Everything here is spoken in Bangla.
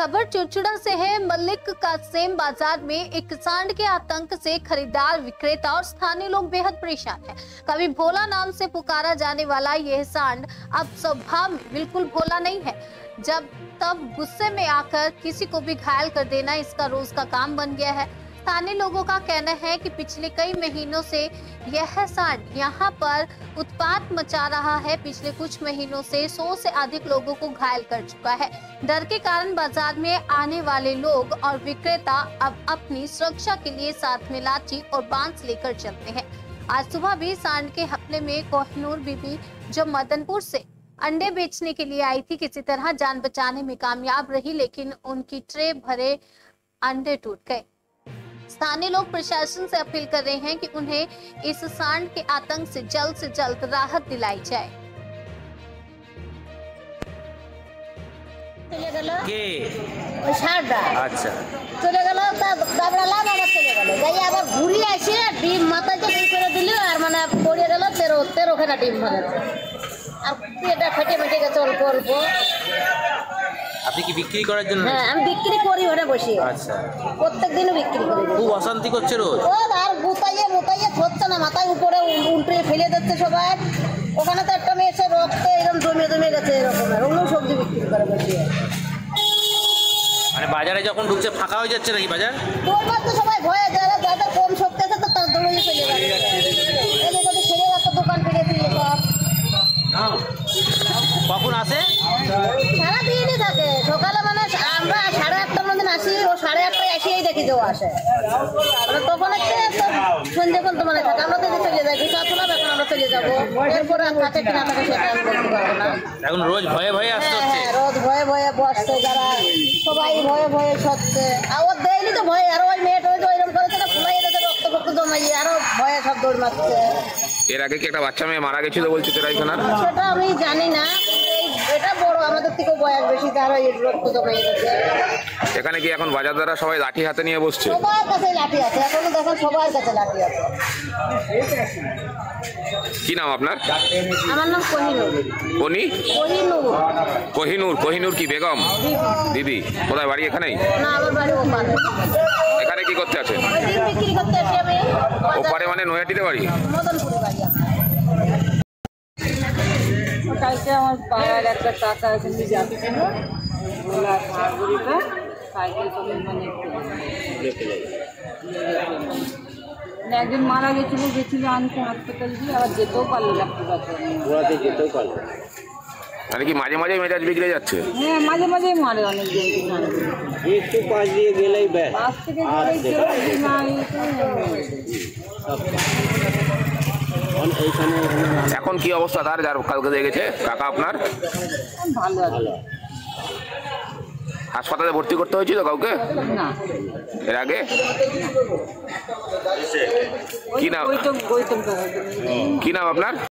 खबर चुचुड़ा से है। मलिक कासेम बाजार में एक सांड के आतंक से खरीदार, विक्रेता और स्थानीय लोग बेहद परेशान हैं। कभी भोला नाम से पुकारा जाने वाला यह सांड अब स्वभाव में बिल्कुल भोला नहीं है। जब तब गुस्से में आकर किसी को भी घायल कर देना इसका रोज का काम बन गया है। स्थानीय लोगों का कहना है कि पिछले कई महीनों से यह सांड यहां पर उत्पात मचा रहा है। पिछले कुछ महीनों से 100 से अधिक लोगों को घायल कर चुका है। डर के कारण बाजार में आने वाले लोग और विक्रेता अब अपनी सुरक्षा के लिए साथ में लाठी और बांस लेकर चलते हैं। आज सुबह भी सांड के हमले में कोहिनूर बीबी, जो मदनपुर से अंडे बेचने के लिए आई थी, किसी तरह जान बचाने में कामयाब रही, लेकिन उनकी ट्रे भरे अंडे टूट गए। स्थानीय लोग प्रशासन से अपील कर रहे हैं कि उन्हें इस सांड के आतंक से जल्द राहत दिलाई जाए। আচ্ছা চলে গেল, দাবড়ালাম, আবার চলে গেল, যাই আবার ঘুরিয়ে এসে ডিম মাথায় যে করে দিল, আর মানে পড়ে গেল 13খানা ডিম মানে, আর পেটা ফেটে মেটে গেছে অল্প অল্প। আপনি কি বিক্রি করার জন্য? হ্যাঁ, আমি বিক্রি করি ঘরে বসে। আচ্ছা, প্রত্যেক দিনও বিক্রি করি। খুব অশান্তি করছে রোজ। ও আর মুতাইয়ে ধরছে না, মাথায় উপরে উল্টে ফেলে দিচ্ছে সবাই। ওখানে তো একটা মেয়ে এসে রক্ত এরকম জমে গেছে, এরকমের ওগুলো সবজি বিক্রি করে বসে। মানে বাজারে যখন ঢুকছে ফাঁকা হয়ে যাচ্ছে নাকি বাজার? দৌড় তো সবাই ভয়ে, যাদের কম শক্তি আছে তো তার দৌড়ে চলে যাচ্ছে। এদিকে ছেড়ে একটা দোকান ফিরে ফিরে সব। কখন আসে? সারাদিনই থাকে। সকালে মানে আমরা 8:30টার মধ্যে আসি, ও 8:30টায় এসেই দেখি যে ও আসে। মানে তখন একটা সন্ধ্যে পর্যন্ত মানে থাকে। আমরা তো চলে যাই, বিচার করলাম, এখন আমরা চলে যাবো। এরপরে আর থাকে কিনা থাকে সেটা আমি বলতে পারবো না। এখন রোজ ভয়ে ভয়ে আসতে হচ্ছে। হ্যাঁ, রোজ ভয়ে ভয়ে বসছে, যারা সবাই ভয়ে ভয়ে সচ্ছে। আর ওর দেয়নি তো ভয়ে, আরো ওই মেয়েটা ওইরকম করেছে না, ফুলাই এসে রক্ত ফক্ত জমাইয়ে আরো ভয়ে সব দৌড় মারছে। এর আগে কি একটা বাচ্চা মেয়ে মারা গেছিল বলছে তেরাইখানার? সেটা আমি জানি না, এটা বড় আমাদের থেকে বয়স বেশি, তার ওই রক্ত জমাইয়ে গেছে। এখানে কি এখন বাজারদাররা সবাই লাঠি হাতে নিয়ে বসছে? সবার কাছে লাঠি আছে, এখনো দেখেন সবার কাছে লাঠি আছে। কি নাম আপনার? আমার নাম কোহিনূর। কোহিনূর কি বেগম? দিদি। কোথায় বাড়ি? এখানেই? না, আমার বাড়ি ওপারে। এখানে কি করতে আছেন? ওই ডিম বিক্রি করতে আসি আমি। ওপারে মানে নৈহাটিতে বাড়ি? মদনপুরে বাড়ি আমার। কালকে আমার পাড়ার একটা কাকা এখানে যাচ্ছিল, ওলা ঝাড়গুড়িতে সাইকেল করে মানে একজন মারা গেছিল আনতে হাসপাতাল দিয়ে, আবার যেতেও পারলো ডাক্তার যেতেও পারলো। মানে কি মাঝে মাঝে মেজাজ বিগড়ে যাচ্ছে? হ্যাঁ, মাঝে মাঝেই মারে অনেকজন। একটু পাশ দিয়ে গেলেই ব্যাস, পাশ থেকে গেলেই না এখন কি অবস্থা তার, যার কালকে দেখেছে কাকা আপনার? ভালো আছে। হাসপাতালে ভর্তি করতে হয়েছিল কাউকে? না, এর আগে কি নাম? গৌতম কি নাম আপনার?